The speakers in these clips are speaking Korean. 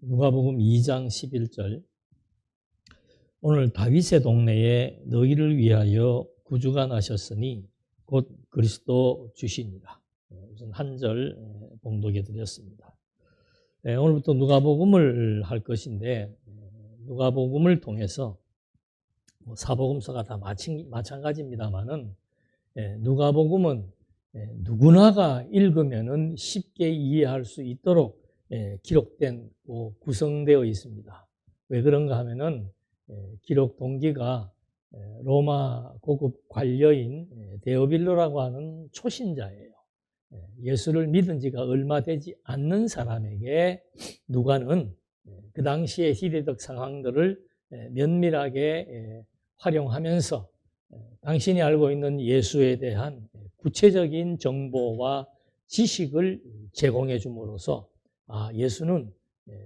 누가복음 2장 11절. 오늘 다윗의 동네에 너희를 위하여 구주가 나셨으니 곧 그리스도 주시니라. 우선 한 절 봉독해 드렸습니다. 오늘부터 누가복음을 할 것인데, 누가복음을 통해서 사복음서가 다 마찬가지입니다만은, 누가복음은 누구나가 읽으면은 쉽게 이해할 수 있도록 기록된 구성되어 있습니다. 왜 그런가 하면은 기록 동기가 로마 고급 관료인 데오빌로라고 하는 초신자예요. 예수를 믿은 지가 얼마 되지 않는 사람에게 누가는 그 당시의 시대적 상황들을 면밀하게 활용하면서 당신이 알고 있는 예수에 대한 구체적인 정보와 지식을 제공해 줌으로써 예수는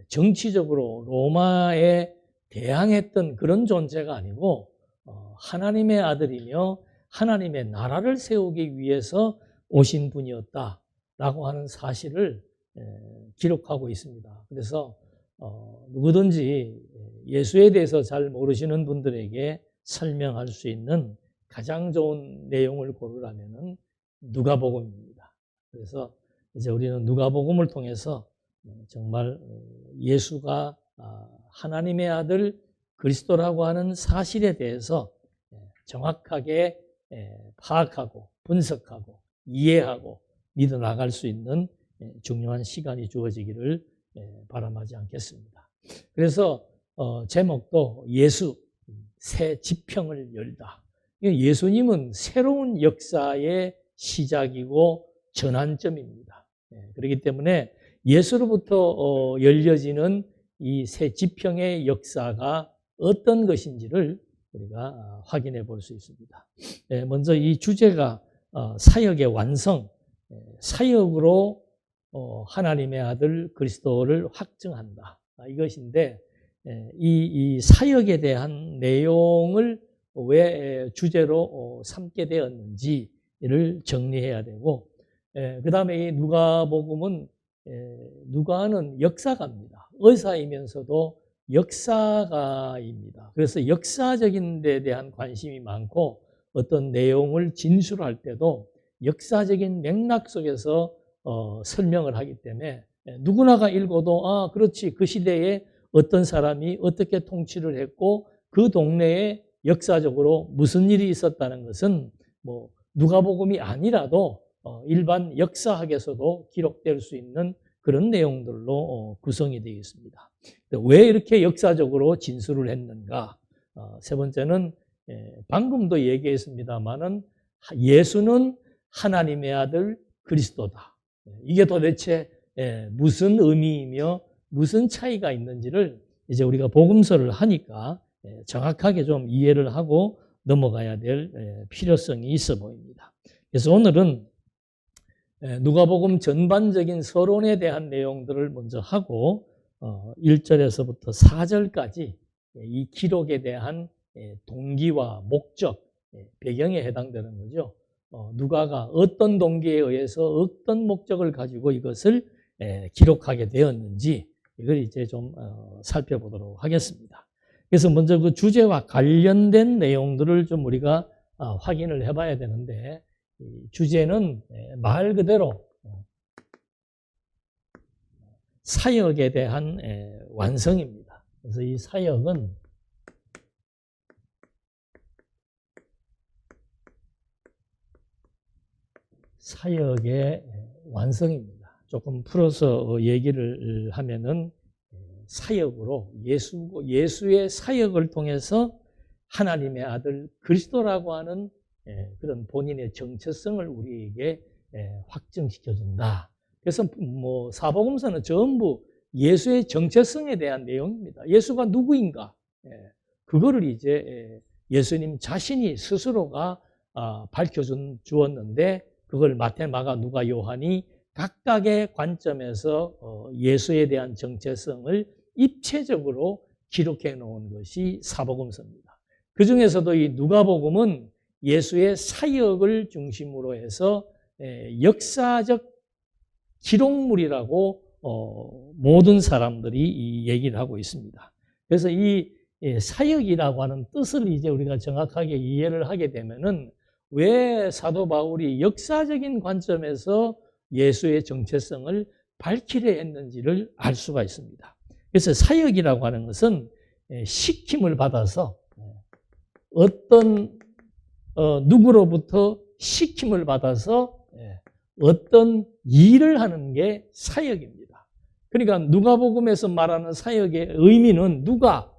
정치적으로 로마에 대항했던 그런 존재가 아니고 하나님의 아들이며 하나님의 나라를 세우기 위해서 오신 분이었다라고 하는 사실을 기록하고 있습니다. 그래서 누구든지 예수에 대해서 잘 모르시는 분들에게 설명할 수 있는 가장 좋은 내용을 고르라면은 누가복음입니다. 그래서 이제 우리는 누가복음을 통해서 정말 예수가 하나님의 아들 그리스도라고 하는 사실에 대해서 정확하게 파악하고 분석하고 이해하고 믿어 나갈 수 있는 중요한 시간이 주어지기를 바람하지 않겠습니다. 그래서 제목도 예수 새 지평을 열다. 예수님은 새로운 역사의 시작이고 전환점입니다. 그렇기 때문에 예수로부터 열려지는 이 새 지평의 역사가 어떤 것인지를 우리가 확인해 볼 수 있습니다. 먼저 이 주제가 사역의 완성, 사역으로 하나님의 아들 그리스도를 확증한다. 이것인데 이 사역에 대한 내용을 왜 주제로 삼게 되었는지를 정리해야 되고, 그 다음에 이 누가복음은 누가는 역사가입니다. 의사이면서도 역사가입니다. 그래서 역사적인 데 대한 관심이 많고 어떤 내용을 진술할 때도 역사적인 맥락 속에서 설명을 하기 때문에 누구나가 읽어도 그렇지, 그 시대에 어떤 사람이 어떻게 통치를 했고 그 동네에 역사적으로 무슨 일이 있었다는 것은 누가복음이 아니라도 일반 역사학에서도 기록될 수 있는 그런 내용들로 구성이 되어 있습니다. 왜 이렇게 역사적으로 진술을 했는가? 세 번째는 방금도 얘기했습니다만은 예수는 하나님의 아들 그리스도다. 이게 도대체 무슨 의미이며 무슨 차이가 있는지를 이제 우리가 복음서를 하니까 정확하게 좀 이해를 하고 넘어가야 될 필요성이 있어 보입니다. 그래서 오늘은 누가복음 전반적인 서론에 대한 내용들을 먼저 하고 1절에서부터 4절까지 이 기록에 대한 동기와 목적, 배경에 해당되는 거죠. 누가가 어떤 동기에 의해서 어떤 목적을 가지고 이것을 기록하게 되었는지 이걸 이제 좀 살펴보도록 하겠습니다. 그래서 먼저 그 주제와 관련된 내용들을 좀 우리가 확인을 해봐야 되는데, 주제는 말 그대로 사역에 대한 완성입니다. 그래서 이 사역은 사역의 완성입니다. 조금 풀어서 얘기를 하면은 사역으로 예수의 사역을 통해서 하나님의 아들 그리스도라고 하는 그런 본인의 정체성을 우리에게 확증시켜준다. 그래서 사복음서는 전부 예수의 정체성에 대한 내용입니다. 예수가 누구인가? 그거를 이제 예수님 자신이 스스로가 밝혀주었는데 그걸 마태, 마가, 누가, 요한이 각각의 관점에서 예수에 대한 정체성을 입체적으로 기록해 놓은 것이 사복음서입니다. 그 중에서도 이 누가복음은 예수의 사역을 중심으로 해서 역사적 기록물이라고 모든 사람들이 이 얘기를 하고 있습니다. 그래서 이 사역이라고 하는 뜻을 이제 우리가 정확하게 이해를 하게 되면은 왜 사도 바울이 역사적인 관점에서 예수의 정체성을 밝히려 했는지를 알 수가 있습니다. 그래서 사역이라고 하는 것은 시킴을 받아서 어떤 누구로부터 시킴을 받아서 어떤 일을 하는 게 사역입니다. 그러니까 누가복음에서 말하는 사역의 의미는 누가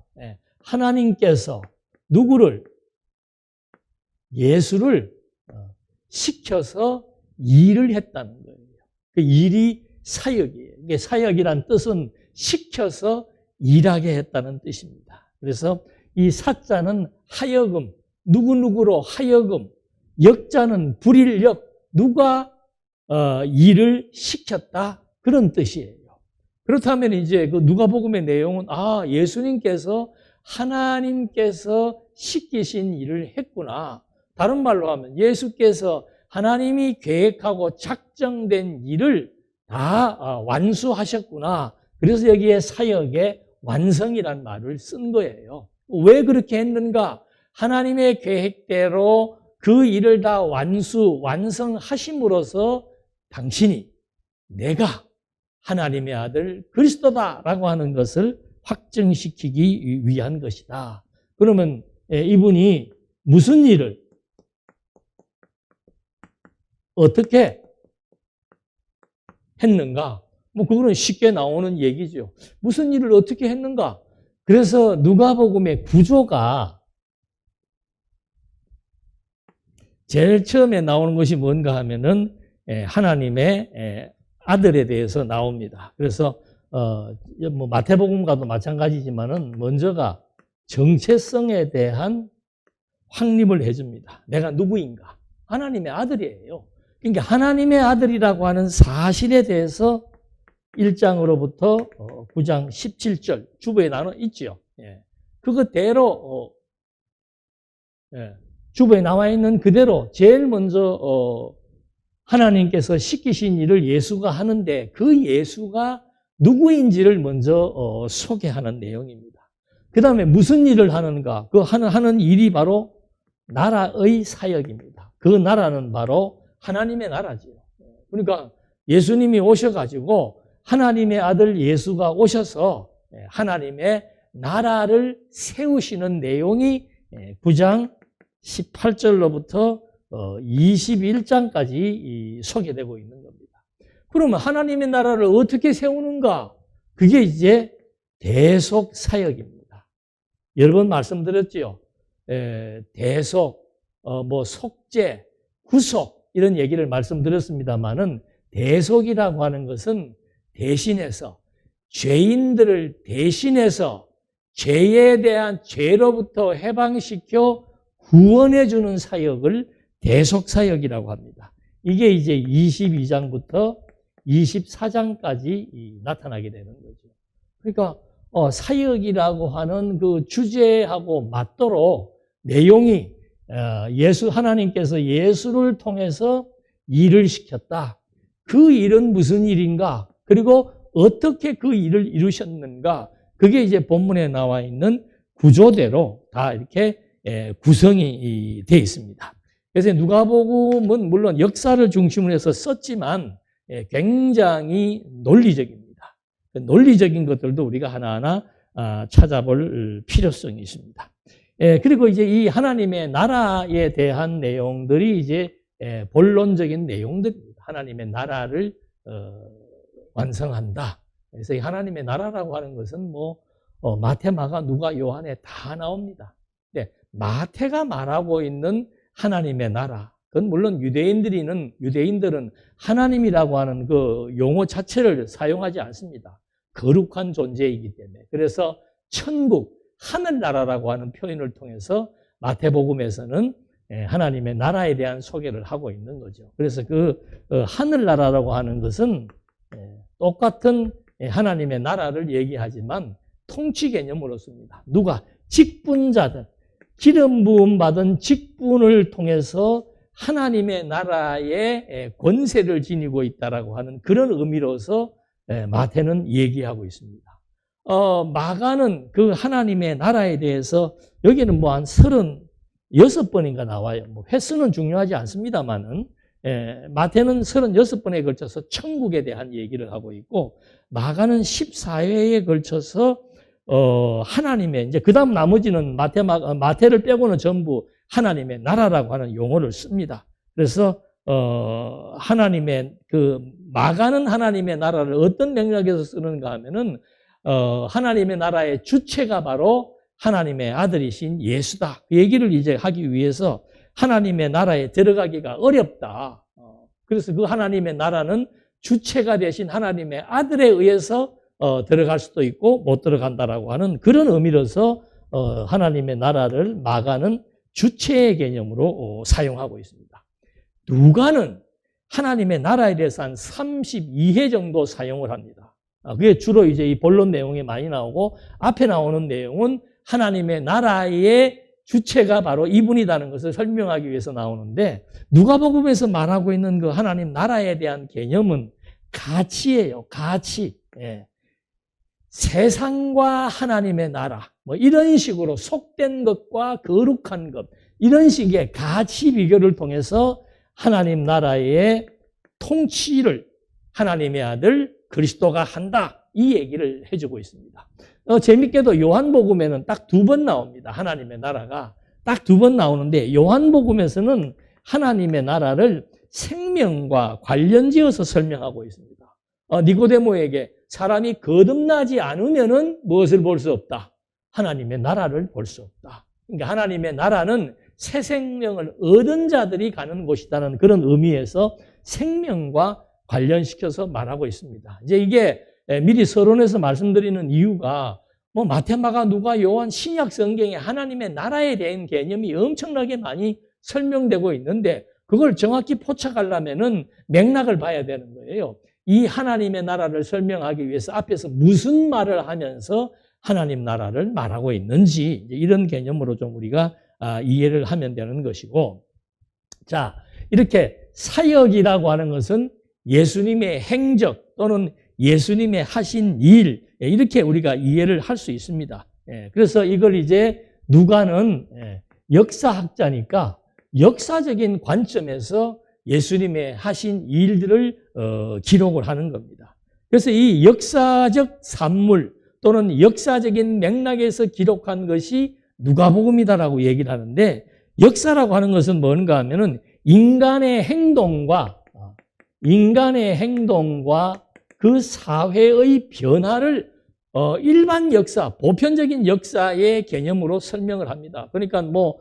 하나님께서 누구를 예수를 시켜서 일을 했다는 거예요. 그 일이 사역이에요. 이게 사역이란 뜻은 시켜서 일하게 했다는 뜻입니다. 그래서 이 사자는 하여금, 누구누구로 하여금, 역자는 불일역, 누가 일을 시켰다, 그런 뜻이에요. 그렇다면 이제 그 누가복음의 내용은 예수님께서 하나님께서 시키신 일을 했구나. 다른 말로 하면 예수께서 하나님이 계획하고 작정된 일을 다 완수하셨구나. 그래서 여기에 사역의 완성이라는 말을 쓴 거예요. 왜 그렇게 했는가? 하나님의 계획대로 그 일을 다 완성하심으로써 당신이 내가 하나님의 아들 그리스도다라고 하는 것을 확증시키기 위한 것이다. 그러면 이분이 무슨 일을 어떻게 했는가? 그거는 쉽게 나오는 얘기죠. 무슨 일을 어떻게 했는가? 그래서 누가복음의 구조가 제일 처음에 나오는 것이 뭔가 하면은 하나님의 아들에 대해서 나옵니다. 그래서 마태복음과도 마찬가지지만은 먼저가 정체성에 대한 확립을 해줍니다. 내가 누구인가? 하나님의 아들이에요. 그러니까 하나님의 아들이라고 하는 사실에 대해서 1장으로부터 9장 17절 주보에 나눠 있죠. 그것대로 주보에 나와 있는 그대로 제일 먼저 하나님께서 시키신 일을 예수가 하는데 그 예수가 누구인지를 먼저 소개하는 내용입니다. 그 다음에 무슨 일을 하는가? 그 하는 일이 바로 나라의 사역입니다. 그 나라는 바로 하나님의 나라지요. 그러니까 예수님이 오셔가지고 하나님의 아들 예수가 오셔서 하나님의 나라를 세우시는 내용이 9장 18절로부터 21장까지 소개되고 있는 겁니다. 그러면 하나님의 나라를 어떻게 세우는가? 그게 이제 대속 사역입니다. 여러 번 말씀드렸지요. 대속, 속죄, 구속 이런 얘기를 말씀드렸습니다만은 대속이라고 하는 것은 대신해서 죄인들을 대신해서 죄에 대한 죄로부터 해방시켜 구원해 주는 사역을 대속 사역이라고 합니다. 이게 이제 22장부터 24장까지 나타나게 되는 거죠. 그러니까 사역이라고 하는 그 주제하고 맞도록 내용이 하나님께서 예수를 통해서 일을 시켰다. 그 일은 무슨 일인가? 그리고 어떻게 그 일을 이루셨는가? 그게 이제 본문에 나와 있는 구조대로 다 이렇게 구성이 되어 있습니다. 그래서 누가복음은 물론 역사를 중심으로 해서 썼지만 굉장히 논리적입니다. 논리적인 것들도 우리가 하나하나 찾아볼 필요성이 있습니다. 그리고 이제 이 하나님의 나라에 대한 내용들이 이제 본론적인 내용들입니다. 하나님의 나라를 완성한다. 그래서 이 하나님의 나라라고 하는 것은 마태, 마가, 누가, 요한에 다 나옵니다. 마태가 말하고 있는 하나님의 나라, 그건 물론 유대인들은 하나님이라고 하는 그 용어 자체를 사용하지 않습니다. 거룩한 존재이기 때문에. 그래서 천국, 하늘나라라고 하는 표현을 통해서 마태복음에서는 하나님의 나라에 대한 소개를 하고 있는 거죠. 그래서 그 하늘나라라고 하는 것은 똑같은 하나님의 나라를 얘기하지만 통치 개념으로 씁니다. 누가? 직분자들, 기름 부음 받은 직분을 통해서 하나님의 나라의 권세를 지니고 있다라고 하는 그런 의미로서 마태는 얘기하고 있습니다. 마가는 그 하나님의 나라에 대해서 여기는 뭐 한 36번인가 나와요. 뭐 횟수는 중요하지 않습니다만은 마태는 36번에 걸쳐서 천국에 대한 얘기를 하고 있고 마가는 14회에 걸쳐서 하나님의 이제 그다음 나머지는 마태를 빼고는 전부 하나님의 나라라고 하는 용어를 씁니다. 그래서 하나님의 마가는 하나님의 나라를 어떤 맥락에서 쓰는가 하면은 하나님의 나라의 주체가 바로 하나님의 아들이신 예수다. 그 얘기를 이제 하기 위해서 하나님의 나라에 들어가기가 어렵다. 그래서 그 하나님의 나라는 주체가 되신 하나님의 아들에 의해서 들어갈 수도 있고 못 들어간다라고 하는 그런 의미로서 하나님의 나라를 마가는 주체의 개념으로 사용하고 있습니다. 누가는 하나님의 나라에 대해서 한 32회 정도 사용을 합니다. 그게 주로 이제 이 본론 내용에 많이 나오고 앞에 나오는 내용은 하나님의 나라의 주체가 바로 이분이라는 것을 설명하기 위해서 나오는데 누가복음에서 말하고 있는 그 하나님 나라에 대한 개념은 가치예요. 가치. 세상과 하나님의 나라 뭐 이런 식으로 속된 것과 거룩한 것 이런 식의 가치 비교를 통해서 하나님 나라의 통치를 하나님의 아들 그리스도가 한다. 이 얘기를 해주고 있습니다. 재밌게도 요한복음에는 딱 2번 나옵니다. 하나님의 나라가 딱 2번 나오는데 요한복음에서는 하나님의 나라를 생명과 관련지어서 설명하고 있습니다. 니고데모에게 사람이 거듭나지 않으면은 무엇을 볼 수 없다? 하나님의 나라를 볼 수 없다. 그러니까 하나님의 나라는 새 생명을 얻은 자들이 가는 곳이라는 그런 의미에서 생명과 관련시켜서 말하고 있습니다. 이제 이게 미리 서론에서 말씀드리는 이유가 뭐 마태, 마가, 누가, 요한, 신약 성경에 하나님의 나라에 대한 개념이 엄청나게 많이 설명되고 있는데 그걸 정확히 포착하려면은 맥락을 봐야 되는 거예요. 이 하나님의 나라를 설명하기 위해서 앞에서 무슨 말을 하면서 하나님 나라를 말하고 있는지 이런 개념으로 좀 우리가 이해를 하면 되는 것이고, 자, 이렇게 사역이라고 하는 것은 예수님의 행적 또는 예수님의 하신 일 이렇게 우리가 이해를 할 수 있습니다. 그래서 이걸 이제 누가는 역사학자니까 역사적인 관점에서 예수님의 하신 일들을 기록을 하는 겁니다. 그래서 이 역사적 산물 또는 역사적인 맥락에서 기록한 것이 누가복음이다라고 얘기를 하는데 역사라고 하는 것은 뭔가 하면은 인간의 행동과 그 사회의 변화를 일반 역사, 보편적인 역사의 개념으로 설명을 합니다. 그러니까 뭐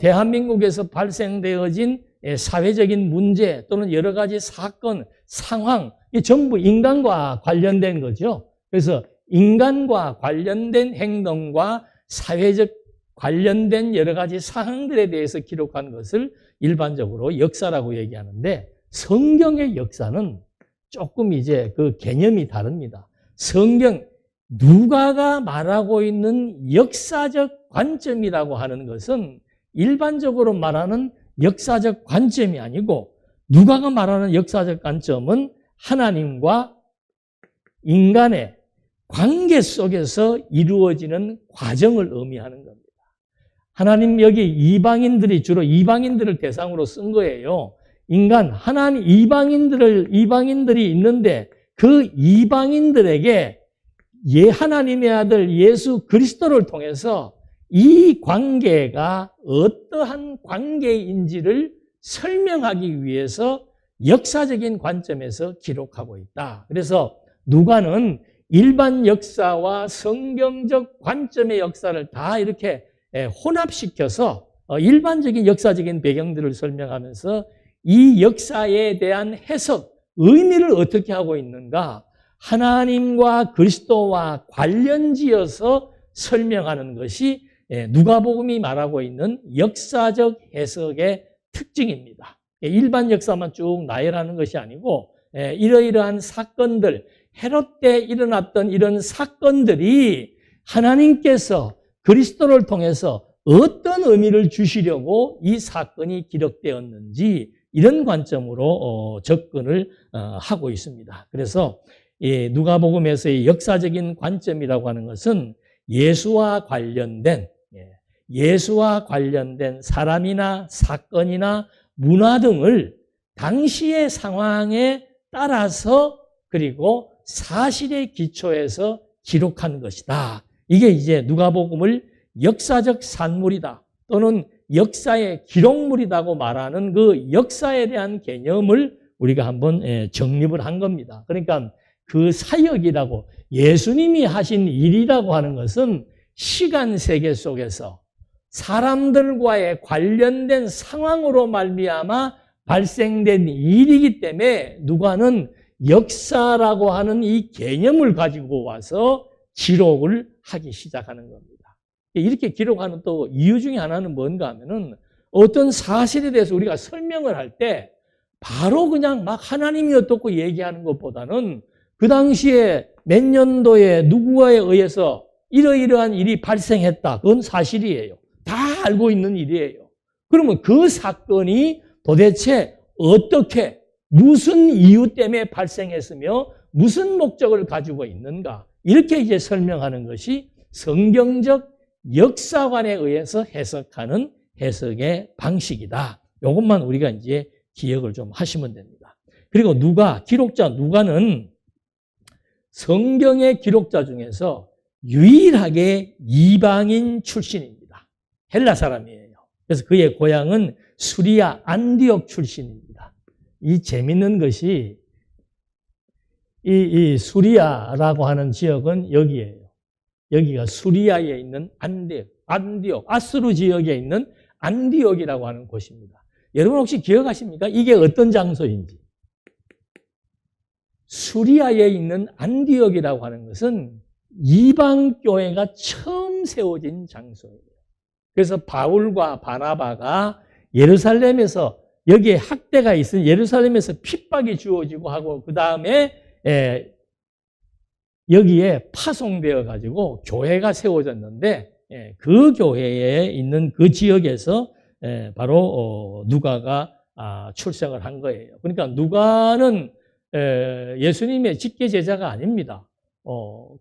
대한민국에서 발생되어진 사회적인 문제 또는 여러 가지 사건, 상황, 이 전부 인간과 관련된 거죠. 그래서 인간과 관련된 행동과 사회적 관련된 여러 가지 사항들에 대해서 기록한 것을 일반적으로 역사라고 얘기하는데 성경의 역사는 조금 이제 그 개념이 다릅니다. 성경, 누가가 말하고 있는 역사적 관점이라고 하는 것은 일반적으로 말하는 역사적 관점이 아니고 누가가 말하는 역사적 관점은 하나님과 인간의 관계 속에서 이루어지는 과정을 의미하는 겁니다. 하나님 여기 이방인들이 주로 이방인들을 대상으로 쓴 거예요. 인간, 하나님 이방인들이 있는데 그 이방인들에게 하나님의 아들 예수 그리스도를 통해서 이 관계가 어떠한 관계인지를 설명하기 위해서 역사적인 관점에서 기록하고 있다. 그래서 누가는 일반 역사와 성경적 관점의 역사를 다 이렇게 혼합시켜서 일반적인 역사적인 배경들을 설명하면서 이 역사에 대한 해석, 의미를 어떻게 하고 있는가? 하나님과 그리스도와 관련지어서 설명하는 것이 누가복음이 말하고 있는 역사적 해석의 특징입니다. 일반 역사만 쭉 나열하는 것이 아니고 이러이러한 사건들, 헤롯 때 일어났던 이런 사건들이 하나님께서 그리스도를 통해서 어떤 의미를 주시려고 이 사건이 기록되었는지 이런 관점으로 접근을 하고 있습니다. 그래서 누가복음에서의 역사적인 관점이라고 하는 것은 예수와 관련된 사람이나 사건이나 문화 등을 당시의 상황에 따라서 그리고 사실에 기초해서 기록한 것이다. 이게 이제 누가복음을 역사적 산물이다 또는 역사의 기록물이라고 말하는 그 역사에 대한 개념을 우리가 한번 정립을 한 겁니다. 그러니까 그 사역이라고 예수님이 하신 일이라고 하는 것은 시간 세계 속에서 사람들과의 관련된 상황으로 말미암아 발생된 일이기 때문에 누가는 역사라고 하는 이 개념을 가지고 와서 기록을 하기 시작하는 겁니다. 이렇게 기록하는 또 이유 중에 하나는 뭔가 하면은 어떤 사실에 대해서 우리가 설명을 할 때 바로 그냥 막 하나님이 어떻고 얘기하는 것보다는 그 당시에 몇 년도에 누구에 의해서 이러이러한 일이 발생했다. 그건 사실이에요. 다 알고 있는 일이에요. 그러면 그 사건이 도대체 어떻게 무슨 이유 때문에 발생했으며 무슨 목적을 가지고 있는가 이렇게 이제 설명하는 것이 성경적 역사관에 의해서 해석하는 해석의 방식이다. 이것만 우리가 이제 기억을 좀 하시면 됩니다. 그리고 기록자 누가는 성경의 기록자 중에서 유일하게 이방인 출신입니다. 헬라 사람이에요. 그래서 그의 고향은 수리아 안디옥 출신입니다. 이 재밌는 것이 이 수리아라고 하는 지역은 여기예요. 여기가 수리아에 있는 안디옥, 아스루 지역에 있는 안디옥이라고 하는 곳입니다. 여러분 혹시 기억하십니까? 이게 어떤 장소인지. 수리아에 있는 안디옥이라고 하는 것은 이방교회가 처음 세워진 장소예요. 그래서 바울과 바나바가 예루살렘에서 여기에 학대가 있으니 예루살렘에서 핍박이 주어지고 하고 그 다음에 여기에 파송되어 가지고 교회가 세워졌는데 그 교회에 있는 그 지역에서 바로 누가가 출생을 한 거예요. 그러니까 누가는 예수님의 직계 제자가 아닙니다.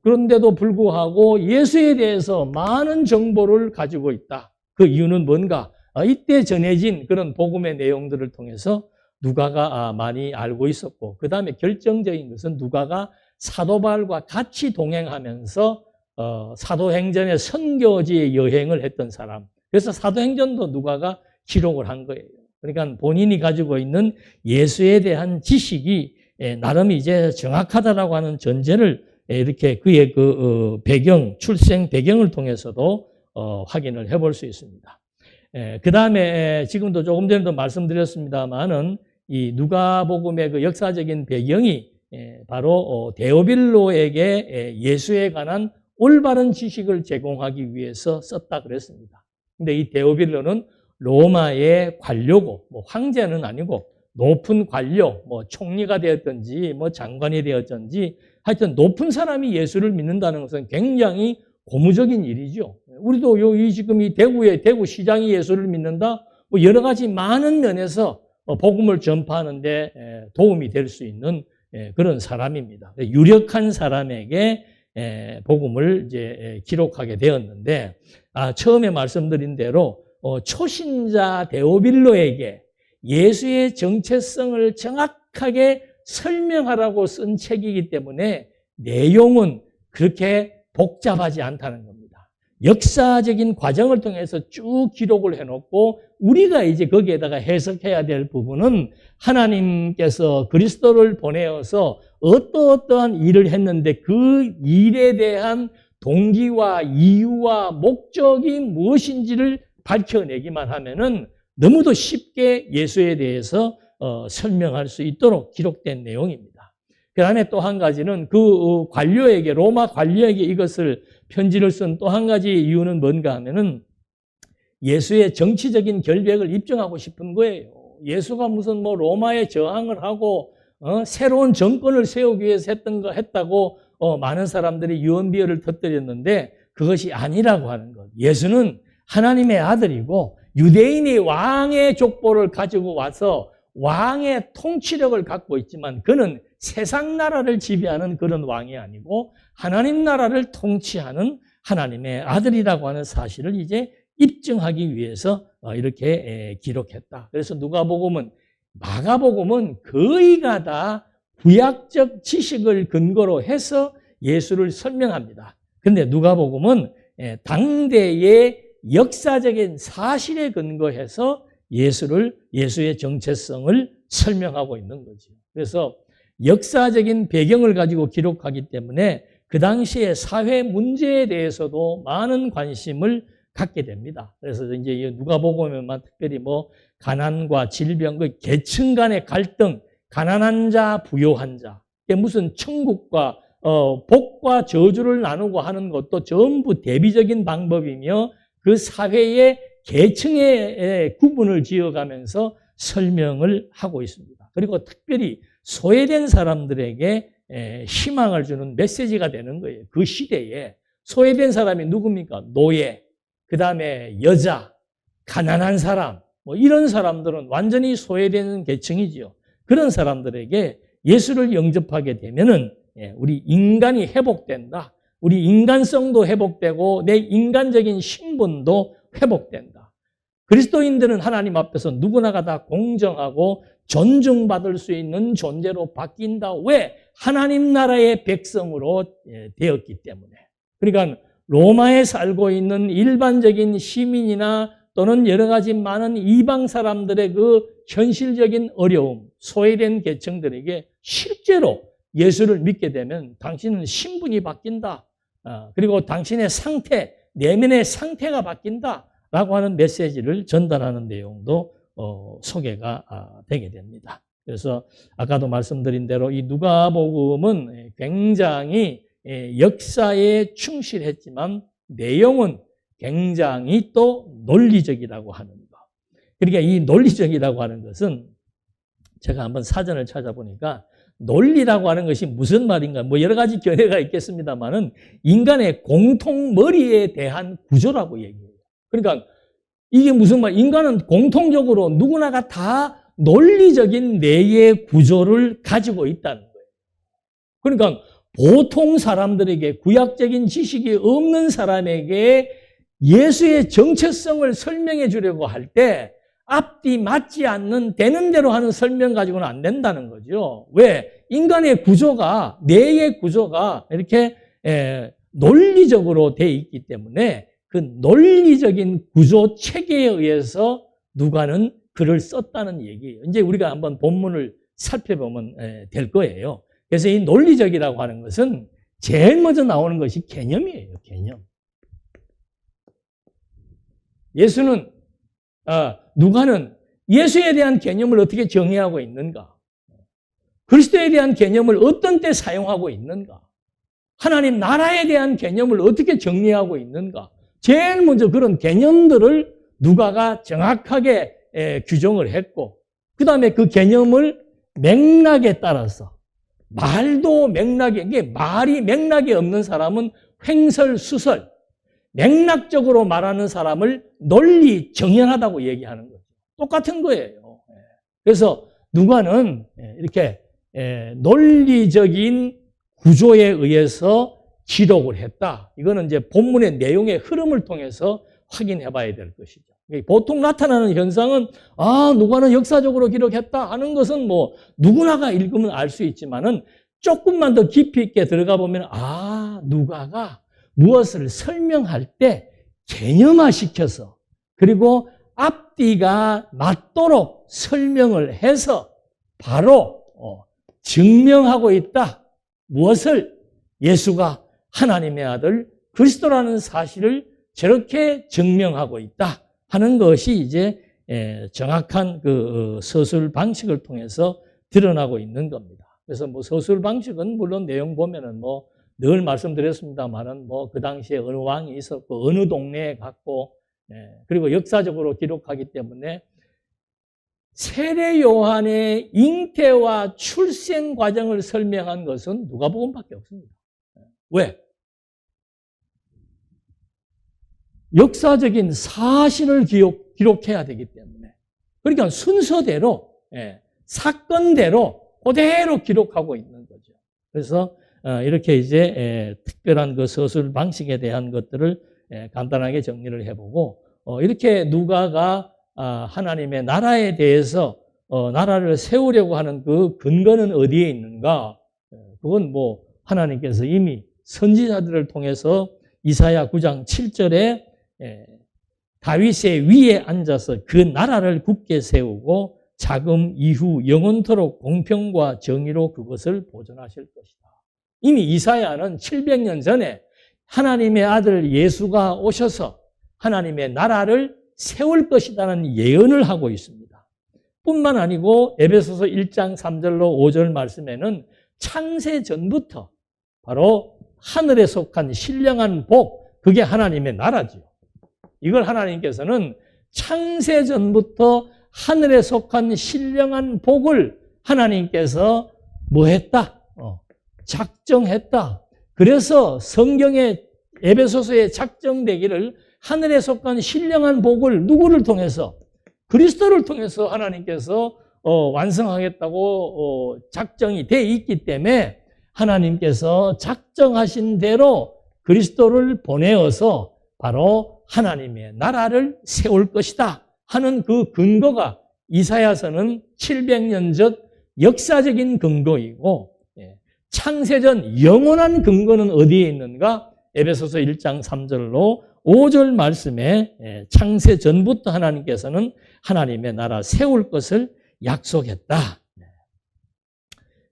그런데도 불구하고 예수에 대해서 많은 정보를 가지고 있다. 그 이유는 뭔가? 이때 전해진 그런 복음의 내용들을 통해서 누가가 많이 알고 있었고 그 다음에 결정적인 것은 누가가 사도 바울과 같이 동행하면서 사도행전의 선교지에 여행을 했던 사람. 그래서 사도행전도 누가가 기록을 한 거예요. 그러니까 본인이 가지고 있는 예수에 대한 지식이 나름 이제 정확하다라고 하는 전제를 이렇게 그의 출생 배경을 통해서도 확인을 해볼 수 있습니다. 그 다음에 지금도 조금 전에도 말씀드렸습니다만은 이 누가복음의 그 역사적인 배경이 바로 데오빌로에게 예수에 관한 올바른 지식을 제공하기 위해서 썼다 그랬습니다. 근데 이 데오빌로는 로마의 관료고, 황제는 아니고 높은 관료, 총리가 되었든지 장관이 되었든지 하여튼 높은 사람이 예수를 믿는다는 것은 굉장히 고무적인 일이죠. 우리도 지금 이 대구 시장이 예수를 믿는다? 여러 가지 많은 면에서 복음을 전파하는데 도움이 될 수 있는 그런 사람입니다. 유력한 사람에게 복음을 이제 기록하게 되었는데, 처음에 말씀드린 대로 초신자 데오빌로에게 예수의 정체성을 정확하게 설명하라고 쓴 책이기 때문에 내용은 그렇게 복잡하지 않다는 겁니다. 역사적인 과정을 통해서 쭉 기록을 해놓고 우리가 이제 거기에다가 해석해야 될 부분은 하나님께서 그리스도를 보내어서 어떠한 일을 했는데 그 일에 대한 동기와 이유와 목적이 무엇인지를 밝혀내기만 하면은 너무도 쉽게 예수에 대해서 설명할 수 있도록 기록된 내용입니다. 그 다음에 또 한 가지는 그 관료에게, 로마 관료에게 이것을 편지를 쓴 또 한 가지 이유는 뭔가 하면은 예수의 정치적인 결백을 입증하고 싶은 거예요. 예수가 무슨 로마에 저항을 하고 새로운 정권을 세우기 위해서 했다고 많은 사람들이 유언비어를 터뜨렸는데 그것이 아니라고 하는 것. 예수는 하나님의 아들이고 유대인이 왕의 족보를 가지고 와서 왕의 통치력을 갖고 있지만 그는 세상 나라를 지배하는 그런 왕이 아니고 하나님 나라를 통치하는 하나님의 아들이라고 하는 사실을 이제 입증하기 위해서 이렇게 기록했다. 그래서 누가복음은, 마가복음은 거의가 다 구약적 지식을 근거로 해서 예수를 설명합니다. 그런데 누가복음은 당대의 역사적인 사실에 근거해서 예수의 정체성을 설명하고 있는 거죠. 그래서 역사적인 배경을 가지고 기록하기 때문에 그 당시의 사회 문제에 대해서도 많은 관심을 갖게 됩니다. 그래서 이제 누가복음에만 특별히 뭐 가난과 질병, 그 계층 간의 갈등, 가난한 자, 부요한 자, 무슨 천국과 복과 저주를 나누고 하는 것도 전부 대비적인 방법이며 그 사회의 계층의 구분을 지어가면서 설명을 하고 있습니다. 그리고 특별히 소외된 사람들에게 희망을 주는 메시지가 되는 거예요. 그 시대에 소외된 사람이 누굽니까? 노예, 그 다음에 여자, 가난한 사람, 뭐 이런 사람들은 완전히 소외되는 계층이지요. 그런 사람들에게 예수를 영접하게 되면은 우리 인간이 회복된다. 우리 인간성도 회복되고 내 인간적인 신분도 회복된다. 그리스도인들은 하나님 앞에서 누구나가 다 공정하고 존중받을 수 있는 존재로 바뀐다. 왜? 하나님 나라의 백성으로 되었기 때문에. 그러니까 로마에 살고 있는 일반적인 시민이나 또는 여러 가지 많은 이방 사람들의 그 현실적인 어려움, 소외된 계층들에게 실제로 예수를 믿게 되면 당신은 신분이 바뀐다. 그리고 당신의 상태, 내면의 상태가 바뀐다라고 하는 메시지를 전달하는 내용도 소개가 되게 됩니다. 그래서 아까도 말씀드린 대로 이 누가복음은 굉장히 역사에 충실했지만 내용은 굉장히 또 논리적이라고 하는 것. 그러니까 이 논리적이라고 하는 것은 제가 한번 사전을 찾아보니까 논리라고 하는 것이 무슨 말인가, 뭐 여러 가지 견해가 있겠습니다만은 인간의 공통 머리에 대한 구조라고 얘기해요. 그러니까 이게 무슨 말, 인간은 공통적으로 누구나가 다 논리적인 뇌의 구조를 가지고 있다는 거예요. 그러니까 보통 사람들에게, 구약적인 지식이 없는 사람에게 예수의 정체성을 설명해 주려고 할 때 앞뒤 맞지 않는 되는 대로 하는 설명 가지고는 안 된다는 거죠. 왜? 인간의 구조가, 뇌의 구조가 이렇게 논리적으로 돼 있기 때문에 그 논리적인 구조 체계에 의해서 누가는 글을 썼다는 얘기예요. 이제 우리가 한번 본문을 살펴보면 될 거예요. 그래서 이 논리적이라고 하는 것은 제일 먼저 나오는 것이 개념이에요. 개념. 누가는 예수에 대한 개념을 어떻게 정의하고 있는가? 그리스도에 대한 개념을 어떤 때 사용하고 있는가? 하나님 나라에 대한 개념을 어떻게 정리하고 있는가? 제일 먼저 그런 개념들을 누가가 정확하게 규정을 했고, 그 다음에 그 개념을 맥락에 따라서, 말도 맥락에, 이게 말이 맥락이 없는 사람은 횡설수설, 맥락적으로 말하는 사람을 논리 정연하다고 얘기하는 거죠. 똑같은 거예요. 그래서 누가는 이렇게 논리적인 구조에 의해서 기록을 했다. 이거는 이제 본문의 내용의 흐름을 통해서 확인해 봐야 될 것이죠. 보통 나타나는 현상은 누가는 역사적으로 기록했다 하는 것은 뭐 누구나가 읽으면 알 수 있지만은 조금만 더 깊이 있게 들어가 보면 누가가 무엇을 설명할 때 개념화시켜서 그리고 앞뒤가 맞도록 설명을 해서 바로 증명하고 있다. 무엇을? 예수가 하나님의 아들 그리스도라는 사실을 저렇게 증명하고 있다 하는 것이 이제 정확한 그 서술 방식을 통해서 드러나고 있는 겁니다. 그래서 뭐 서술 방식은 물론 내용 보면은 뭐 늘 말씀드렸습니다만은 뭐 그 당시에 어느 왕이 있었고 어느 동네에 갔고 그리고 역사적으로 기록하기 때문에 세례 요한의 잉태와 출생 과정을 설명한 것은 누가복음밖에 없습니다. 왜? 역사적인 사실을 기록해야 되기 때문에. 그러니까 순서대로 사건대로 그대로 기록하고 있는 거죠. 그래서 이렇게 이제 특별한 그 서술 방식에 대한 것들을 간단하게 정리를 해보고 이렇게 누가가 하나님의 나라에 대해서 나라를 세우려고 하는 그 근거는 어디에 있는가? 그건 뭐 하나님께서 이미 선지자들을 통해서 이사야 9장 7절에 다윗의 위에 앉아서 그 나라를 굳게 세우고 자금 이후 영원토록 공평과 정의로 그것을 보존하실 것이다. 이미 이사야는 700년 전에 하나님의 아들 예수가 오셔서 하나님의 나라를 세울 것이라는 예언을 하고 있습니다. 뿐만 아니고 에베소서 1장 3절로 5절 말씀에는 창세 전부터 바로 하늘에 속한 신령한 복, 그게 하나님의 나라죠. 이걸 하나님께서는 창세 전부터 하늘에 속한 신령한 복을 하나님께서 뭐 했다? 작정했다. 그래서 성경의 에베소서에 작정되기를 하늘에 속한 신령한 복을 누구를 통해서? 그리스도를 통해서 하나님께서 완성하겠다고 작정이 돼 있기 때문에 하나님께서 작정하신 대로 그리스도를 보내어서 바로 하나님의 나라를 세울 것이다 하는 그 근거가 이사야서는 700년 전 역사적인 근거이고, 창세전 영원한 근거는 어디에 있는가? 에베소서 1장 3절로 5절 말씀에 창세 전부터 하나님께서는 하나님의 나라 세울 것을 약속했다.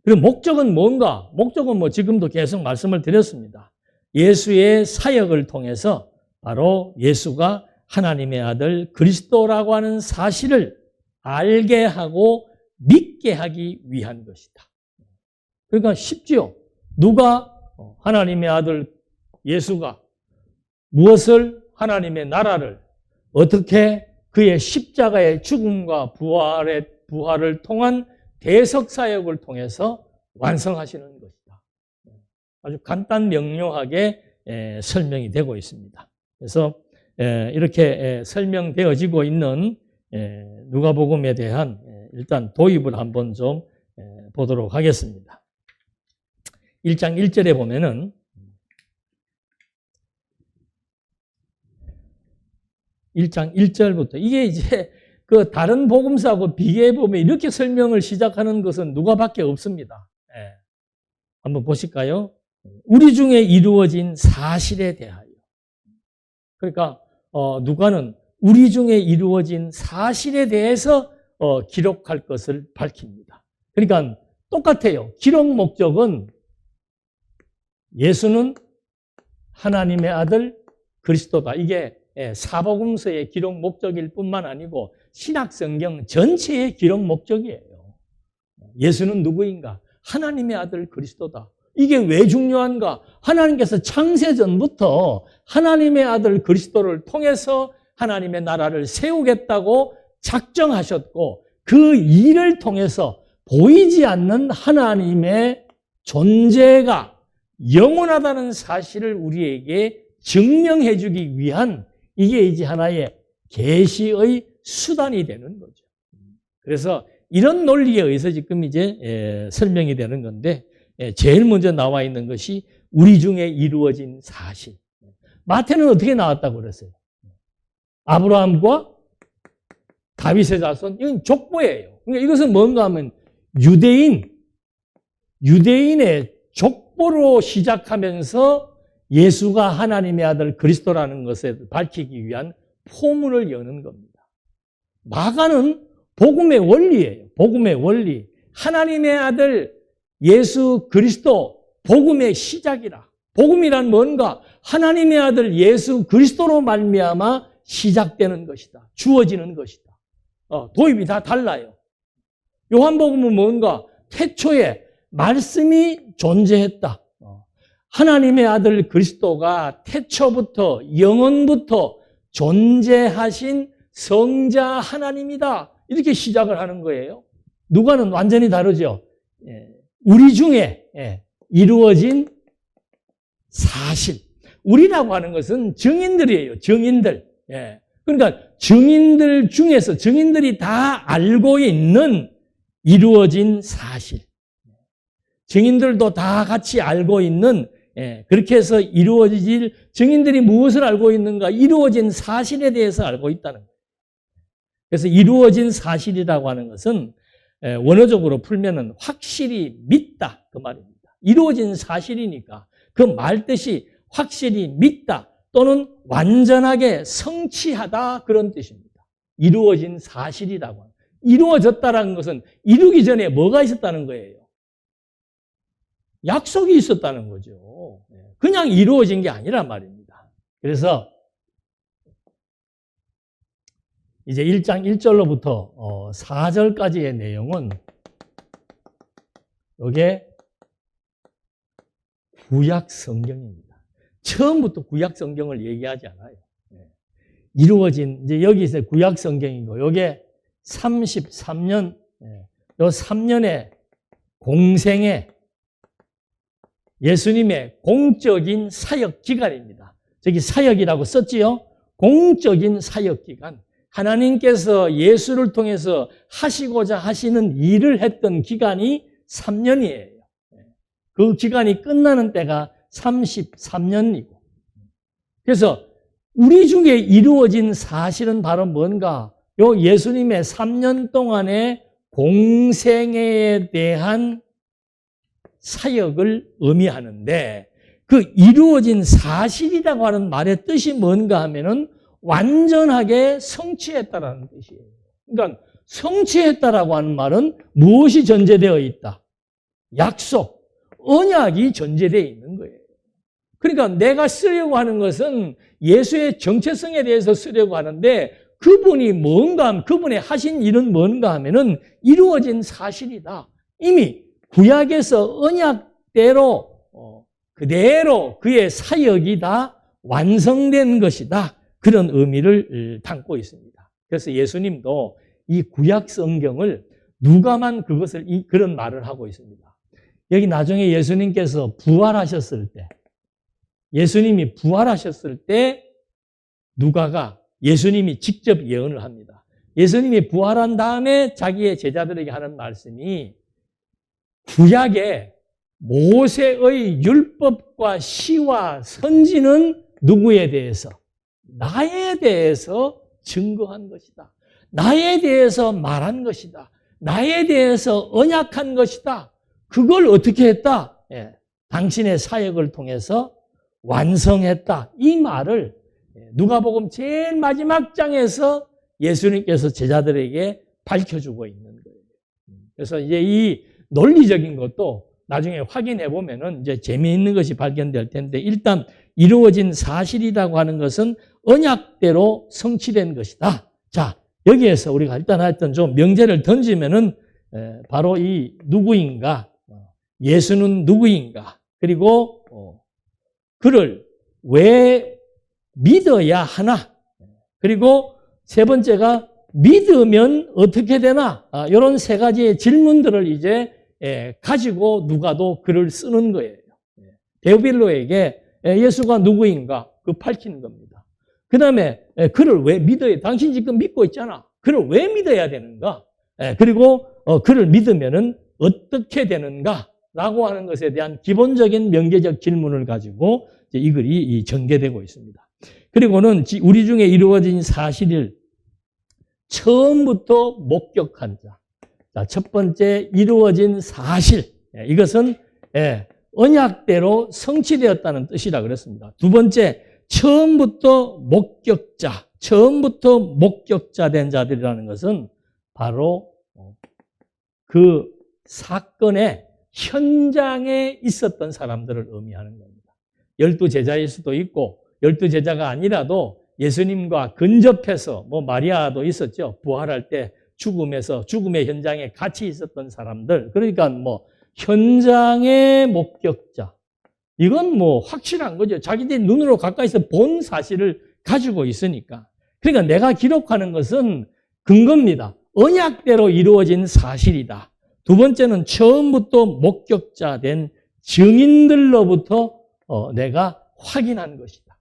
그리고 목적은 뭔가? 목적은 뭐 지금도 계속 말씀을 드렸습니다. 예수의 사역을 통해서 바로 예수가 하나님의 아들 그리스도라고 하는 사실을 알게 하고 믿게 하기 위한 것이다. 그러니까 쉽지요. 누가 하나님의 아들 예수가 무엇을 하나님의 나라를 어떻게 그의 십자가의 죽음과 부활을 통한 대석사역을 통해서 완성하시는 것이다. 아주 간단 명료하게 설명이 되고 있습니다. 그래서 이렇게 설명되어지고 있는 누가복음에 대한 일단 도입을 한번 좀 보도록 하겠습니다. 1장 1절에 보면은 1장 1절부터 이게 이제 그 다른 복음서하고 비교해 보면 이렇게 설명을 시작하는 것은 누가밖에 없습니다. 한번 보실까요? 우리 중에 이루어진 사실에 대하여. 그러니까 누가는 우리 중에 이루어진 사실에 대해서 기록할 것을 밝힙니다. 그러니까 똑같아요. 기록 목적은 예수는 하나님의 아들 그리스도다. 이게 사복음서의 기록 목적일 뿐만 아니고 신약성경 전체의 기록 목적이에요. 예수는 누구인가? 하나님의 아들 그리스도다. 이게 왜 중요한가? 하나님께서 창세전부터 하나님의 아들 그리스도를 통해서 하나님의 나라를 세우겠다고 작정하셨고 그 일을 통해서 보이지 않는 하나님의 존재가 영원하다는 사실을 우리에게 증명해 주기 위한 이게 이제 하나의 계시의 수단이 되는 거죠. 그래서 이런 논리에 의해서 지금 이제 설명이 되는 건데 제일 먼저 나와 있는 것이 우리 중에 이루어진 사실. 마태는 어떻게 나왔다고 그랬어요? 아브라함과 다윗의 자손, 이건 족보예요. 그러니까 이것은 뭔가 하면 유대인의 족보로 시작하면서 예수가 하나님의 아들 그리스도라는 것을 밝히기 위한 포문을 여는 겁니다. 마가는 복음의 원리예요. 복음의 원리. 하나님의 아들 예수 그리스도 복음의 시작이라. 복음이란 뭔가? 하나님의 아들 예수 그리스도로 말미암아 시작되는 것이다. 주어지는 것이다. 도입이 다 달라요. 요한복음은 뭔가? 태초에 말씀이 존재했다. 하나님의 아들 그리스도가 태초부터 영원부터 존재하신 성자 하나님이다. 이렇게 시작을 하는 거예요. 누가는 완전히 다르죠. 우리 중에 이루어진 사실. 우리라고 하는 것은 증인들이에요. 증인들. 그러니까 증인들 중에서 증인들이 다 알고 있는 이루어진 사실. 증인들도 다 같이 알고 있는, 그렇게 해서 이루어질, 증인들이 무엇을 알고 있는가? 이루어진 사실에 대해서 알고 있다는 거예요. 그래서 이루어진 사실이라고 하는 것은 원어적으로 풀면은 확실히 믿다, 그 말입니다. 이루어진 사실이니까 그 말 뜻이 확실히 믿다 또는 완전하게 성취하다, 그런 뜻입니다. 이루어진 사실이라고 합니다. 이루어졌다는 것은 이루기 전에 뭐가 있었다는 거예요? 약속이 있었다는 거죠. 그냥 이루어진 게 아니란 말입니다. 그래서 이제 1장 1절로부터 4절까지의 내용은 이게 구약 성경입니다. 처음부터 구약 성경을 얘기하지 않아요. 이루어진, 이제 여기서 구약 성경이고, 이게 33년, 요 3년의 공생의 예수님의 공적인 사역 기간입니다. 저기 사역이라고 썼지요? 공적인 사역 기간. 하나님께서 예수를 통해서 하시고자 하시는 일을 했던 기간이 3년이에요. 그 기간이 끝나는 때가 33년이고. 그래서 우리 중에 이루어진 사실은 바로 뭔가? 요 예수님의 3년 동안의 공생애에 대한 사역을 의미하는데, 그 이루어진 사실이라고 하는 말의 뜻이 뭔가 하면은 완전하게 성취했다라는 뜻이에요. 그러니까 성취했다라고 하는 말은 무엇이 전제되어 있다? 약속, 언약이 전제되어 있는 거예요. 그러니까 내가 쓰려고 하는 것은 예수의 정체성에 대해서 쓰려고 하는데, 그분이 뭔가, 그분의 하신 일은 뭔가 하면은 이루어진 사실이다. 이미 구약에서 언약대로 그대로 그의 사역이 다 완성된 것이다. 그런 의미를 담고 있습니다. 그래서 예수님도 이 구약 성경을 누가만 그것을 그런 말을 하고 있습니다. 여기 나중에 예수님께서 부활하셨을 때, 예수님이 부활하셨을 때 누가가 예수님이 직접 예언을 합니다. 예수님이 부활한 다음에 자기의 제자들에게 하는 말씀이 구약에 모세의 율법과 시와 선지는 누구에 대해서? 나에 대해서 증거한 것이다. 나에 대해서 말한 것이다. 나에 대해서 언약한 것이다. 그걸 어떻게 했다? 당신의 사역을 통해서 완성했다. 이 말을 누가복음 제일 마지막 장에서 예수님께서 제자들에게 밝혀주고 있는 거예요. 그래서 이제 이 논리적인 것도 나중에 확인해 보면은 이제 재미있는 것이 발견될 텐데, 일단 이루어진 사실이라고 하는 것은 언약대로 성취된 것이다. 자, 여기에서 우리가 일단 하여튼 좀 명제를 던지면은 바로 이 누구인가, 예수는 누구인가, 그리고 그를 왜 믿어야 하나, 그리고 세 번째가 믿으면 어떻게 되나, 이런 세 가지의 질문들을 이제 가지고 누가도 글을 쓰는 거예요. 데오빌로에게 예수가 누구인가, 그 밝히는 겁니다. 그 다음에 그를 왜 믿어야, 당신 지금 믿고 있잖아. 그를 왜 믿어야 되는가? 그리고 그를 믿으면은 어떻게 되는가? 라고 하는 것에 대한 기본적인 명제적 질문을 가지고 이 글이 전개되고 있습니다. 그리고는 우리 중에 이루어진 사실을 처음부터 목격한 자. 자, 첫 번째 이루어진 사실. 이것은 언약대로 성취되었다는 뜻이라 그랬습니다. 두 번째, 처음부터 목격자. 처음부터 목격자 된 자들이라는 것은 바로 그 사건의 현장에 있었던 사람들을 의미하는 겁니다. 12제자일 수도 있고 12제자가 아니라도 예수님과 근접해서, 마리아도 있었죠. 부활할 때 죽음의 현장에 같이 있었던 사람들. 그러니까 현장의 목격자. 이건 확실한 거죠. 자기들이 눈으로 가까이서 본 사실을 가지고 있으니까. 그러니까 내가 기록하는 것은 근거입니다. 언약대로 이루어진 사실이다. 두 번째는 처음부터 목격자 된 증인들로부터 내가 확인한 것이다.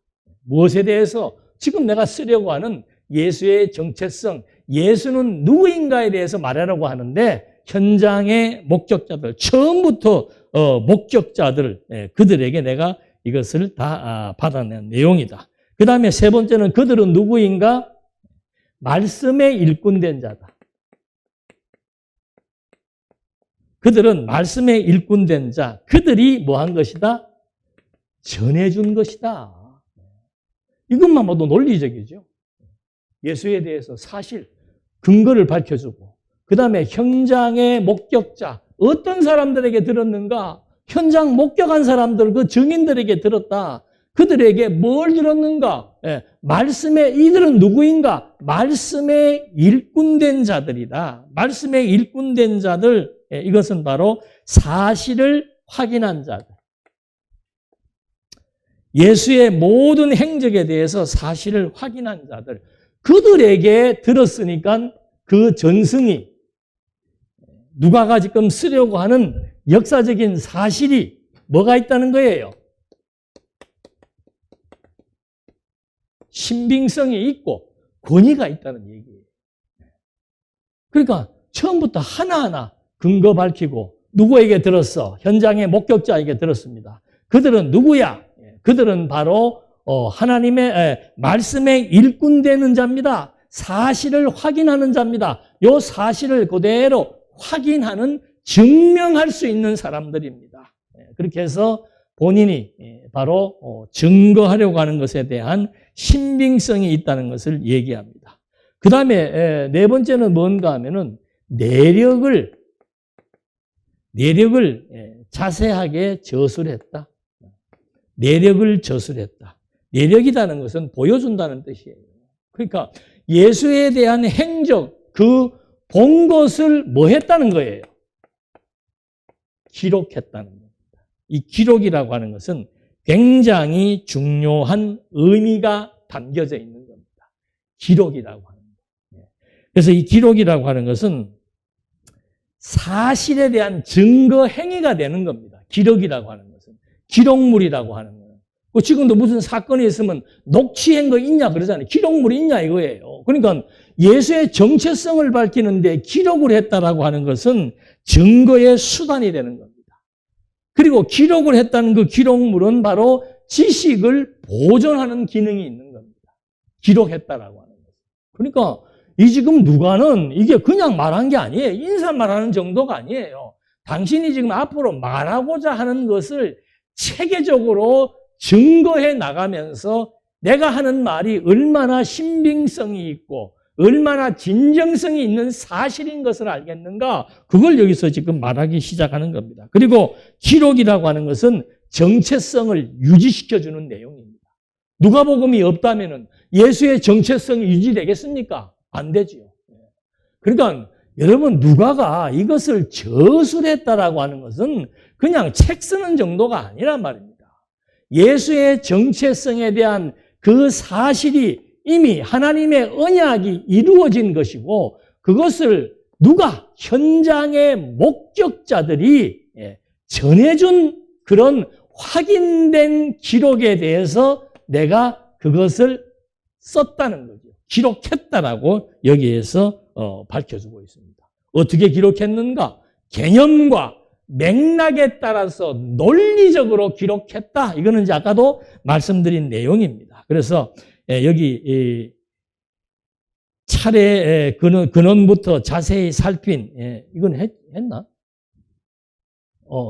무엇에 대해서? 지금 내가 쓰려고 하는 예수의 정체성, 예수는 누구인가에 대해서 말하려고 하는데, 현장의 목격자들, 처음부터 목격자들, 그들에게 내가 이것을 다 받아낸 내용이다. 그 다음에 세 번째는 그들은 누구인가? 말씀에 일꾼된 자다. 그들은 말씀에 일꾼된 자, 그들이 뭐 한 것이다? 전해준 것이다. 이것만 봐도 논리적이죠. 예수에 대해서 사실, 근거를 밝혀주고, 그 다음에 현장의 목격자, 어떤 사람들에게 들었는가? 현장 목격한 사람들, 그 증인들에게 들었다. 그들에게 뭘 들었는가? 말씀에, 이들은 누구인가? 말씀에 일꾼된 자들이다. 말씀에 일꾼된 자들, 이것은 바로 사실을 확인한 자들. 예수의 모든 행적에 대해서 사실을 확인한 자들. 그들에게 들었으니까 그 전승이 누가가 지금 쓰려고 하는 역사적인 사실이 뭐가 있다는 거예요? 신빙성이 있고 권위가 있다는 얘기예요. 그러니까 처음부터 하나하나 근거 밝히고 누구에게 들었어? 현장의 목격자에게 들었습니다. 그들은 누구야? 그들은 바로 하나님의 말씀에 일꾼되는 자입니다. 사실을 확인하는 자입니다. 이 사실을 그대로 확인하는, 증명할 수 있는 사람들입니다. 그렇게 해서 본인이 바로 증거하려고 하는 것에 대한 신빙성이 있다는 것을 얘기합니다. 그 다음에 네 번째는 뭔가 하면은 내력을 자세하게 저술했다. 내력을 저술했다. 내력이라는 것은 보여준다는 뜻이에요. 그러니까 예수에 대한 행적, 그 본 것을 뭐 했다는 거예요? 기록했다는 겁니다. 이 기록이라고 하는 것은 굉장히 중요한 의미가 담겨져 있는 겁니다. 기록이라고 하는 것. 그래서 이 기록이라고 하는 것은 사실에 대한 증거 행위가 되는 겁니다. 기록이라고 하는 것은. 기록물이라고 하는 거예요. 지금도 무슨 사건이 있으면 녹취한 거 있냐 그러잖아요. 기록물이 있냐 이거예요. 그러니까 예수의 정체성을 밝히는데 기록을 했다라고 하는 것은 증거의 수단이 되는 겁니다. 그리고 기록을 했다는 그 기록물은 바로 지식을 보존하는 기능이 있는 겁니다. 기록했다라고 하는 것. 그러니까 이 지금 누가는 이게 그냥 말한 게 아니에요. 인사말하는 정도가 아니에요. 당신이 지금 앞으로 말하고자 하는 것을 체계적으로 증거해 나가면서 내가 하는 말이 얼마나 신빙성이 있고 얼마나 진정성이 있는 사실인 것을 알겠는가? 그걸 여기서 지금 말하기 시작하는 겁니다. 그리고 기록이라고 하는 것은 정체성을 유지시켜주는 내용입니다. 누가복음이 없다면 예수의 정체성이 유지되겠습니까? 안 되지요. 그러니까 여러분, 누가가 이것을 저술했다라고 하는 것은 그냥 책 쓰는 정도가 아니란 말입니다. 예수의 정체성에 대한 그 사실이 이미 하나님의 언약이 이루어진 것이고 그것을 누가 현장의 목격자들이 전해준 그런 확인된 기록에 대해서 내가 그것을 썼다는 거죠. 기록했다라고 여기에서 밝혀주고 있습니다. 어떻게 기록했는가? 개념과 맥락에 따라서 논리적으로 기록했다. 이거는 이제 아까도 말씀드린 내용입니다. 그래서 여기 차례 근원부터 자세히 살핀, 이건 했나?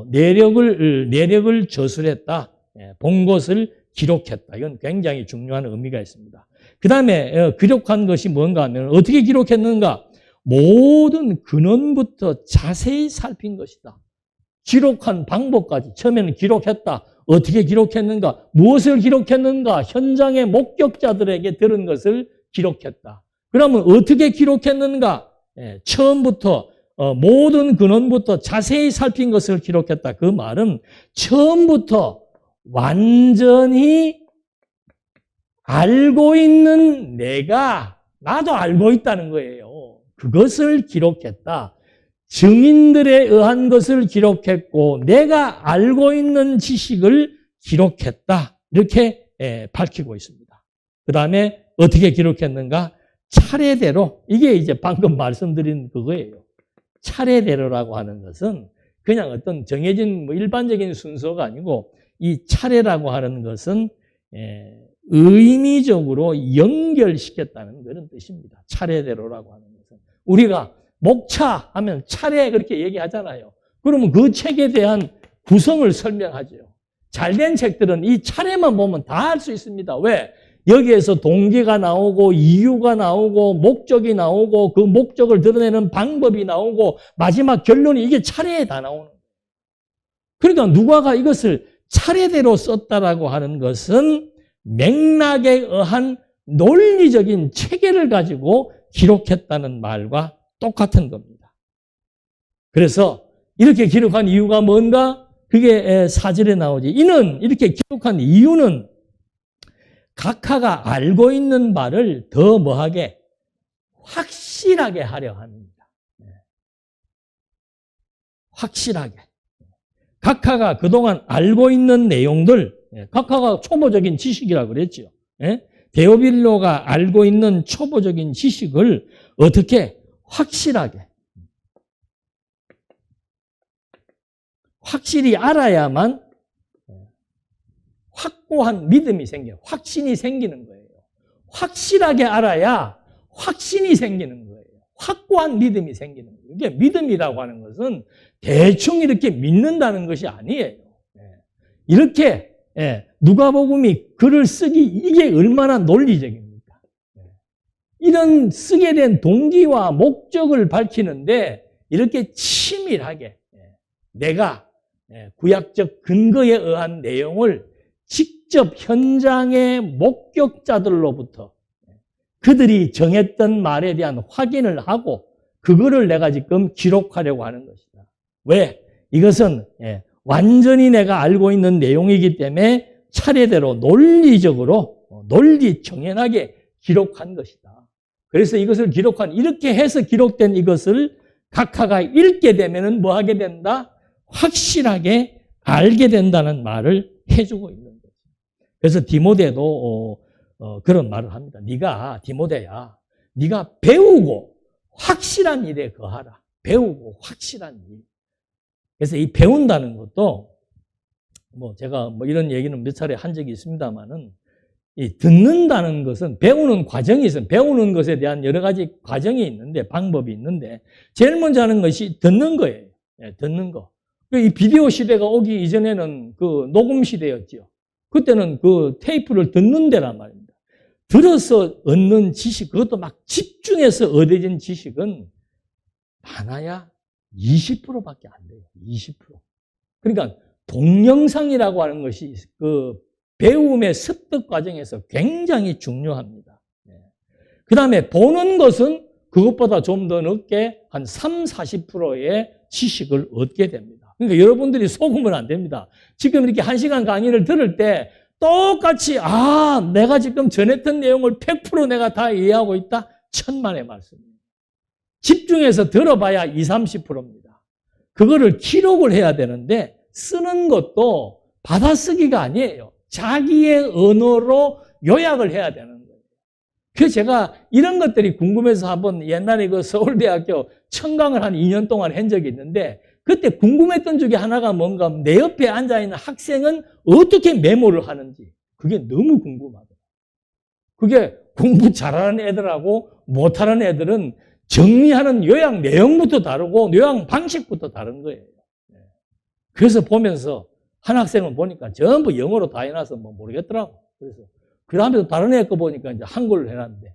내력을 저술했다. 본 것을 기록했다. 이건 굉장히 중요한 의미가 있습니다. 그 다음에 기록한 것이 뭔가 하면 어떻게 기록했는가? 모든 근원부터 자세히 살핀 것이다. 기록한 방법까지. 처음에는 기록했다. 어떻게 기록했는가? 무엇을 기록했는가? 현장의 목격자들에게 들은 것을 기록했다. 그러면 어떻게 기록했는가? 처음부터 모든 근원부터 자세히 살핀 것을 기록했다. 그 말은 처음부터 완전히 알고 있는 나도 알고 있다는 거예요. 그것을 기록했다. 증인들에 의한 것을 기록했고 내가 알고 있는 지식을 기록했다. 이렇게 밝히고 있습니다. 그 다음에 어떻게 기록했는가? 차례대로, 이게 이제 방금 말씀드린 그거예요. 차례대로라고 하는 것은 그냥 어떤 정해진 뭐 일반적인 순서가 아니고 이 차례라고 하는 것은 의미적으로 연결시켰다는 그런 뜻입니다. 차례대로라고 하는 것은. 우리가 목차 하면 차례 그렇게 얘기하잖아요. 그러면 그 책에 대한 구성을 설명하죠. 잘된 책들은 이 차례만 보면 다 알 수 있습니다. 왜? 여기에서 동기가 나오고 이유가 나오고 목적이 나오고 그 목적을 드러내는 방법이 나오고 마지막 결론이 이게 차례에 다 나오는 거예요. 그러니까 누가가 이것을 차례대로 썼다라고 하는 것은 맥락에 의한 논리적인 체계를 가지고 기록했다는 말과 똑같은 겁니다. 그래서 이렇게 기록한 이유가 뭔가? 그게 4절에 나오지. 이는 이렇게 기록한 이유는 각하가 알고 있는 바를 더 뭐하게? 확실하게 하려 합니다. 확실하게. 각하가 그동안 알고 있는 내용들, 각하가 초보적인 지식이라고 그랬죠. 데오빌로가 알고 있는 초보적인 지식을 어떻게? 확실히 알아야만 확고한 믿음이 생겨요. 확신이 생기는 거예요. 확실하게 알아야 확신이 생기는 거예요. 확고한 믿음이 생기는 거예요. 이게 믿음이라고 하는 것은 대충 이렇게 믿는다는 것이 아니에요. 이렇게 누가복음이 글을 쓰기 이게 얼마나 논리적입니까? 이런 쓰게 된 동기와 목적을 밝히는데 이렇게 치밀하게 내가 구약적 근거에 의한 내용을 직접 현장의 목격자들로부터 그들이 정했던 말에 대한 확인을 하고 그거를 내가 지금 기록하려고 하는 것이다. 왜? 이것은 완전히 내가 알고 있는 내용이기 때문에 차례대로 논리적으로 논리정연하게 기록한 것이다. 그래서 이것을 이렇게 해서 기록된 이것을 각하가 읽게 되면은 뭐 하게 된다? 확실하게 알게 된다는 말을 해주고 있는 거죠. 그래서 디모데도 그런 말을 합니다. 네가 디모데야, 네가 배우고 확실한 일에 거하라. 배우고 확실한 일. 그래서 이 배운다는 것도 제가 이런 얘기는 몇 차례 한 적이 있습니다만은 이 듣는다는 것은 배우는 과정이 있어요. 배우는 것에 대한 여러 가지 과정이 있는데 방법이 있는데 제일 먼저 하는 것이 듣는 거예요. 듣는 거. 이 비디오 시대가 오기 이전에는 그 녹음 시대였죠. 그때는 그 테이프를 듣는 데란 말입니다. 들어서 얻는 지식, 그것도 막 집중해서 얻어진 지식은 많아야 20%밖에 안 돼요. 20%. 그러니까 동영상이라고 하는 것이 그 배움의 습득 과정에서 굉장히 중요합니다. 그 다음에 보는 것은 그것보다 좀 더 늦게 한 30-40%의 지식을 얻게 됩니다. 그러니까 여러분들이 속으면 안 됩니다. 지금 이렇게 1시간 강의를 들을 때 똑같이 내가 지금 전했던 내용을 100% 내가 다 이해하고 있다? 천만의 말씀입니다. 집중해서 들어봐야 20-30%입니다. 그거를 기록을 해야 되는데 쓰는 것도 받아쓰기가 아니에요. 자기의 언어로 요약을 해야 되는 거예요. 그래서 제가 이런 것들이 궁금해서 한번 옛날에 그 서울대학교 청강을 한 2년 동안 한 적이 있는데 그때 궁금했던 중에 하나가 뭔가 내 옆에 앉아있는 학생은 어떻게 메모를 하는지 그게 너무 궁금하더라고요. 그게 공부 잘하는 애들하고 못하는 애들은 정리하는 요약 내용부터 다르고 요약 방식부터 다른 거예요. 그래서 보면서 한 학생을 보니까 전부 영어로 다 해놔서 모르겠더라고. 그래서 그 다음에 다른 애 거 보니까 이제 한글로 해놨는데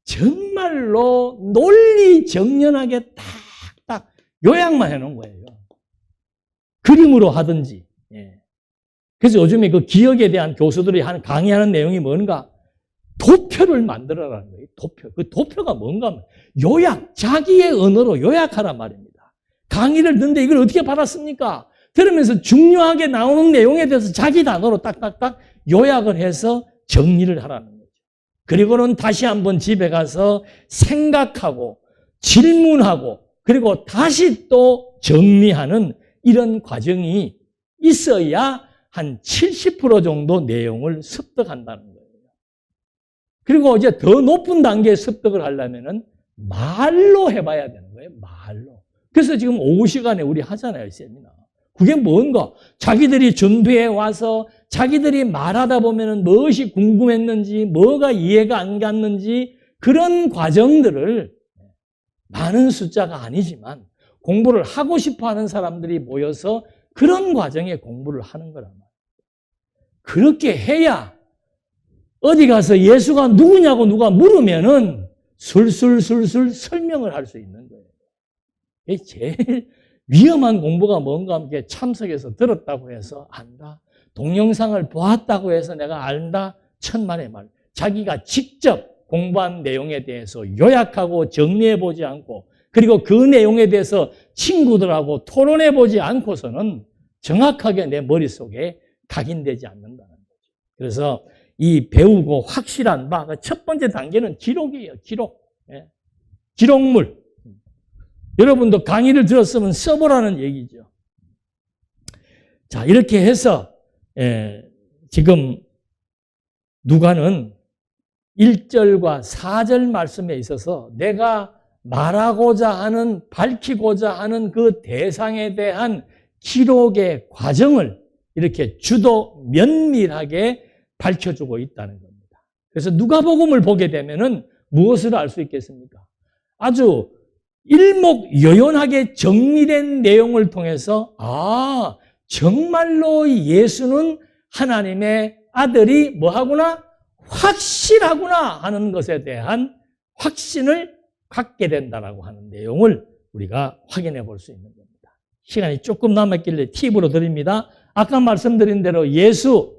정말로 논리정연하게 딱딱 요약만 해놓은 거예요. 그림으로 하든지. 그래서 요즘에 그 기억에 대한 교수들이 강의하는 내용이 뭔가 도표를 만들어라는 거예요. 도표. 그 도표가 뭔가 하면 요약, 자기의 언어로 요약하란 말입니다. 강의를 듣는데 이걸 어떻게 받았습니까? 들으면서 중요하게 나오는 내용에 대해서 자기 단어로 딱딱딱 요약을 해서 정리를 하라는 거죠. 그리고는 다시 한번 집에 가서 생각하고 질문하고 그리고 다시 또 정리하는 이런 과정이 있어야 한 70% 정도 내용을 습득한다는 거예요. 그리고 이제 더 높은 단계의 습득을 하려면은 말로 해봐야 되는 거예요. 말로. 그래서 지금 오후 시간에 우리 하잖아요, 세미나. 그게 뭔가? 자기들이 준비해 와서 자기들이 말하다 보면은 무엇이 궁금했는지, 뭐가 이해가 안 갔는지 그런 과정들을 많은 숫자가 아니지만 공부를 하고 싶어 하는 사람들이 모여서 그런 과정에 공부를 하는 거란 말이에요. 그렇게 해야 어디 가서 예수가 누구냐고 누가 물으면은 술술술술 설명을 할 수 있는 거예요. 이게 제일 위험한 공부가 뭔가 하면 참석해서 들었다고 해서 안다. 동영상을 보았다고 해서 내가 안다. 천만의 말. 자기가 직접 공부한 내용에 대해서 요약하고 정리해보지 않고 그리고 그 내용에 대해서 친구들하고 토론해보지 않고서는 정확하게 내 머릿속에 각인되지 않는다는 거죠. 그래서 이 배우고 확실한 바, 첫 번째 단계는 기록이에요. 기록. 기록물. 여러분도 강의를 들었으면 써보라는 얘기죠. 자, 이렇게 해서 지금 누가는 1절과 4절 말씀에 있어서 내가 말하고자 하는, 밝히고자 하는 그 대상에 대한 기록의 과정을 이렇게 주도 면밀하게 밝혀주고 있다는 겁니다. 그래서 누가복음을 보게 되면은 무엇을 알 수 있겠습니까? 아주 일목요연하게 정리된 내용을 통해서 정말로 예수는 하나님의 아들이 뭐하구나? 확실하구나 하는 것에 대한 확신을 갖게 된다라고 하는 내용을 우리가 확인해 볼 수 있는 겁니다. 시간이 조금 남았길래 팁으로 드립니다. 아까 말씀드린 대로 예수,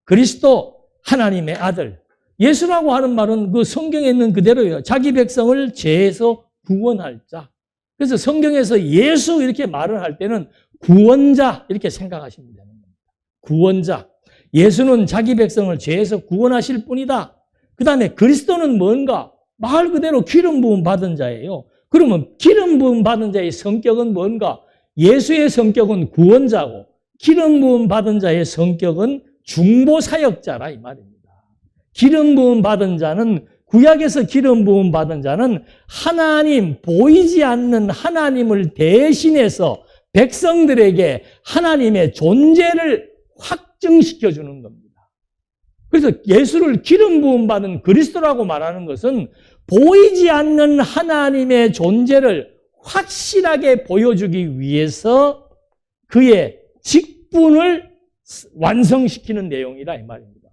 그리스도, 하나님의 아들. 예수라고 하는 말은 그 성경에 있는 그대로예요. 자기 백성을 죄에서 구원할 자. 그래서 성경에서 예수 이렇게 말을 할 때는 구원자 이렇게 생각하시면 되는 겁니다. 구원자. 예수는 자기 백성을 죄에서 구원하실 뿐이다. 그 다음에 그리스도는 뭔가? 말 그대로 기름 부음 받은 자예요. 그러면 기름 부음 받은 자의 성격은 뭔가? 예수의 성격은 구원자고 기름 부음 받은 자의 성격은 중보 사역자라 이 말입니다. 기름 부음 받은 자는 구약에서 기름 부음 받은 자는 하나님, 보이지 않는 하나님을 대신해서 백성들에게 하나님의 존재를 확증시켜 주는 겁니다. 그래서 예수를 기름 부음 받은 그리스도라고 말하는 것은 보이지 않는 하나님의 존재를 확실하게 보여주기 위해서 그의 직분을 완성시키는 내용이라 이 말입니다.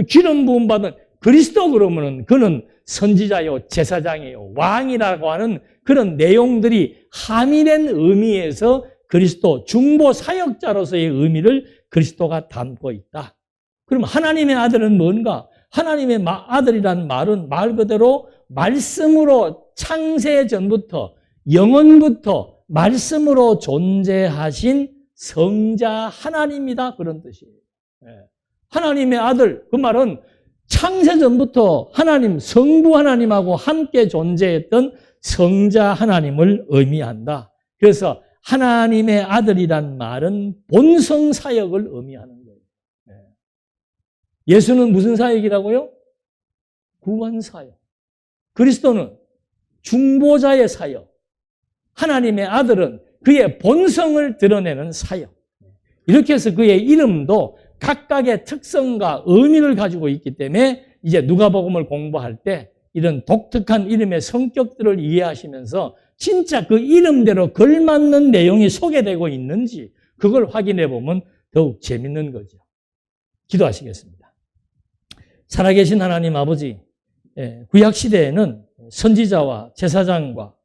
기름 부음 받은 그리스도 그러면은 그는 선지자요, 제사장이요, 왕이라고 하는 그런 내용들이 함의된 의미에서 그리스도 중보 사역자로서의 의미를 그리스도가 담고 있다. 그럼 하나님의 아들은 뭔가? 하나님의 아들이라는 말은 말 그대로 말씀으로 창세 전부터 영원부터 말씀으로 존재하신 성자 하나님이다. 그런 뜻이에요. 하나님의 아들, 그 말은 창세 전부터 하나님, 성부 하나님하고 함께 존재했던 성자 하나님을 의미한다. 그래서 하나님의 아들이란 말은 본성 사역을 의미하는 거예요. 예수는 무슨 사역이라고요? 구원 사역. 그리스도는 중보자의 사역. 하나님의 아들은 그의 본성을 드러내는 사역. 이렇게 해서 그의 이름도 각각의 특성과 의미를 가지고 있기 때문에 이제 누가복음을 공부할 때 이런 독특한 이름의 성격들을 이해하시면서 진짜 그 이름대로 걸맞는 내용이 소개되고 있는지 그걸 확인해 보면 더욱 재밌는 거죠. 기도하시겠습니다. 살아계신 하나님 아버지, 구약시대에는 선지자와 제사장과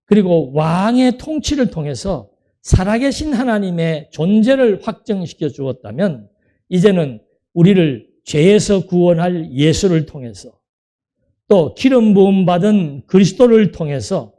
그리고 왕의 통치를 통해서 살아계신 하나님의 존재를 확정시켜 주었다면 이제는 우리를 죄에서 구원할 예수를 통해서 또 기름 부음 받은 그리스도를 통해서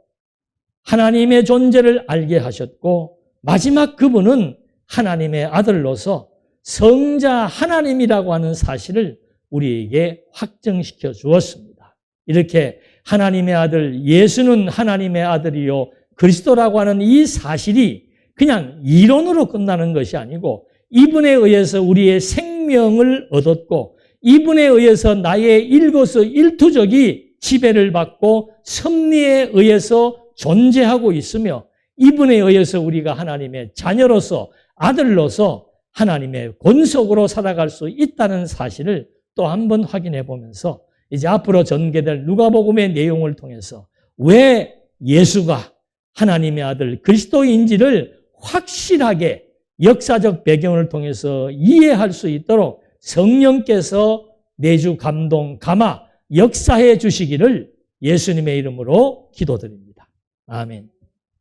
하나님의 존재를 알게 하셨고 마지막 그분은 하나님의 아들로서 성자 하나님이라고 하는 사실을 우리에게 확정시켜 주었습니다. 이렇게 하나님의 아들, 예수는 하나님의 아들이요 그리스도라고 하는 이 사실이 그냥 이론으로 끝나는 것이 아니고 이분에 의해서 우리의 생명을 얻었고 이분에 의해서 나의 일거수일투족이 지배를 받고 섭리에 의해서 존재하고 있으며 이분에 의해서 우리가 하나님의 자녀로서 아들로서 하나님의 권속으로 살아갈 수 있다는 사실을 또 한번 확인해 보면서 이제 앞으로 전개될 누가복음의 내용을 통해서 왜 예수가 하나님의 아들 그리스도인지를 확실하게 역사적 배경을 통해서 이해할 수 있도록 성령께서 내주 감동, 감화, 역사해 주시기를 예수님의 이름으로 기도드립니다. 아멘.